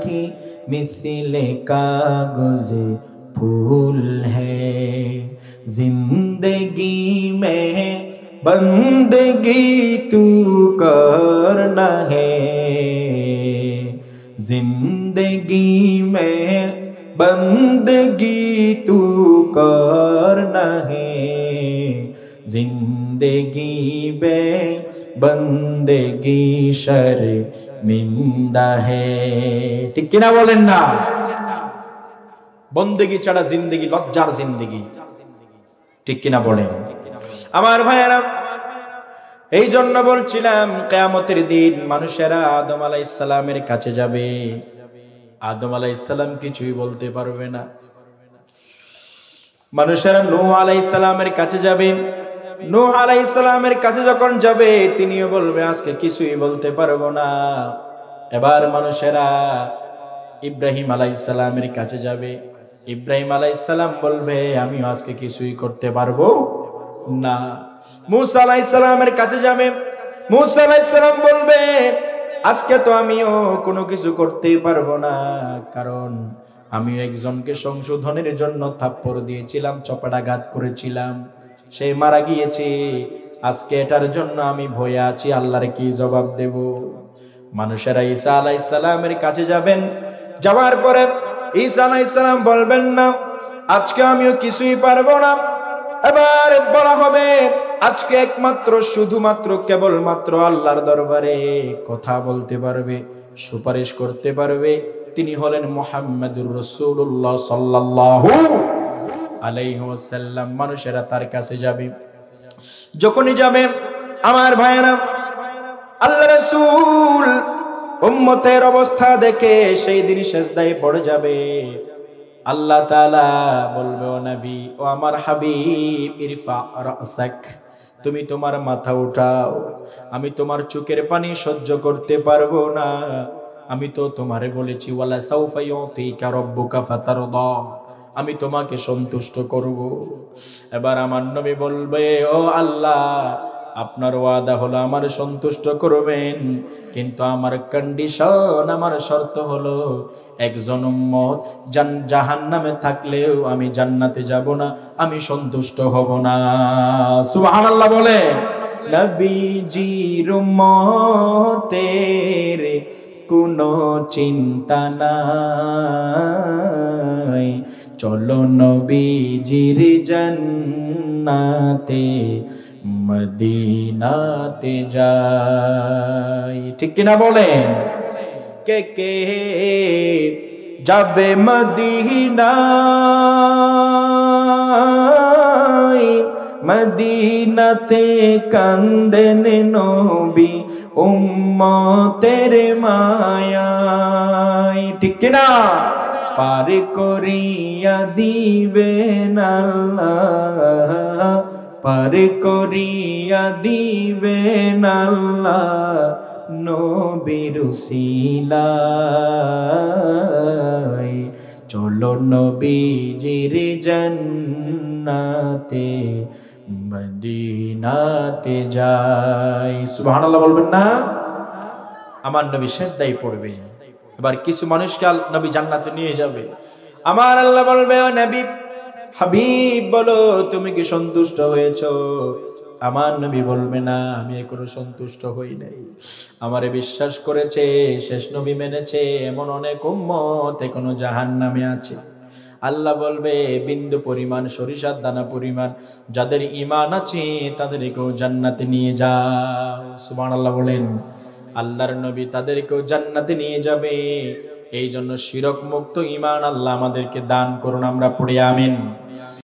की मिसल कागज फूल है, जिंदगी में बंदगी तू करना है, जिंदगी में बंदगी तू करना है, जिंदगी में बंदगी शर्मिंदा है। ठीक किना बोलें ना? बंदगी छाड़ा जिंदगी लज्जार जिंदगी, ठीक किना बोलें? আমার ভাইয়েরা, এই জন্য বলছিলাম কিয়ামতের দিন মানুষেরা আদম আলাইহিস সালামের কাছে যাবে, আদম আলাইহিস সালাম কিছুই বলতে পারবে না। মানুষেরা নূহ আলাইহিস সালামের কাছে যাবে, নূহ আলাইহিস সালামের কাছে যখন যাবে তিনিও বলবে আজকে কিছুই বলতে পারবো না। এবার মানুষেরা ইব্রাহিম আলাইহিস সালামের কাছে যাবে, ইব্রাহিম আলাইহিস সালাম বলবে আমিও আজকে কিছুই করতে পারবো না। মূসা আলাইহিস সালামের কাছে যাবে, মূসা আলাইহিস সালাম বলবে আজকে তো আমিও কোনো কিছু করতে পারবো না, কারণ আমিও একজনকে সংশোধনের জন্য থাপ্পড় দিয়েছিলাম, চপেটাঘাত করেছিলাম, সে মারা গিয়েছে, আজকে এটার জন্য আমি ভয়ে আছি, আল্লাহর কি জবাব দেব। মানুষেরা ঈসা আলাইহিস সালামের কাছে যাবেন, যাওয়ার পরে ঈসা আলাইহিস সালাম বলবেন না আজকে আমিও কিছুই পারবো না। এবার বলা হবে আজকে একমাত্র শুধুমাত্র কেবলমাত্র আল্লাহর দরবারে কথা বলতে পারবে, সুপারিশ করতে পারবে, তিনি হলেন মুহাম্মাদুর রাসূলুল্লাহ সাল্লাল্লাহু আলাইহি ওয়াসাল্লাম। মানুষেরা তার কাছে যাবে, যখনই যাবে আমার ভাইয়েরা, আল্লাহ রাসূল উম্মতের অবস্থা দেখে সেই দিন সিজদায় পড়ে যাবে। আল্লাহ তাআলা বলবে ও নবী, ও আমার হাবিব, ইরফা রাসাক, তুমি তোমার মাথা উঠাও, আমি তোমার চোখের পানি সহ্য করতে পারবো না, আমি তো তোমারে বলেছি ওয়ালা সাউফা ইউতিকা রাব্বুকা ফাতারদা, আমি তোমাকে সন্তুষ্ট করব। এবার আমার নবী বলবে ও আল্লাহ, আপনার ওয়াদা হলো আমার সন্তুষ্ট করবেন, কিন্তু আমার কন্ডিশন, আমার শর্ত হলো একজন উম্মত জাহান্নামে থাকলেও আমি জান্নাতে যাব না, আমি সন্তুষ্ট হব না। সুবহানাল্লাহ বলে। নবীজির উম্মতের কোনো চিন্তা নাই, চলো নবীজির জান্নাতে মদিনাতে যাই, ঠিক কিনা বলেন? কে কে যাবে মদিনায়, মদিনাতে কান্দেন নবী উম্মতের মায়ায়, ঠিক কিনা? পার করিয়া দিবেন আল্লাহ, পার করিয়া দিবেন আল্লাহ নবীর উসিলায়, চলো নবীজির জান্নাতে মদিনাতে যাই। সুবহানাল্লাহ বলবেন না? আমার নবী সিজদায় পড়বে, এবার কিছু মানুষকে নবী জান্নাতে নিয়ে যাবে। আমার আল্লাহ বলবে ও নবী হাবিব বলো তুমি কি সন্তুষ্ট হয়েছো? আমার নবী বলবে না আমি এখনো সন্তুষ্ট হই নাই, আমারে বিশ্বাস করেছে, শেষ নবী মেনেছে এমন অনেক উম্মত এখনো জাহান্নামে আছে। আল্লাহ বলবে বিন্দু পরিমাণ সরিষার দানা পরিমাণ যাদের ঈমান আছে তাদেরকেও জান্নাতে নিয়ে যাও। সুবহানাল্লাহ বলেন। আল্লাহর নবী তাদেরকেও জান্নাতে নিয়ে যাবে। এই জন্য শিরক মুক্ত ঈমান আল্লাহ আমাদেরকে দান করুন, আমরা পড়ি আমিন।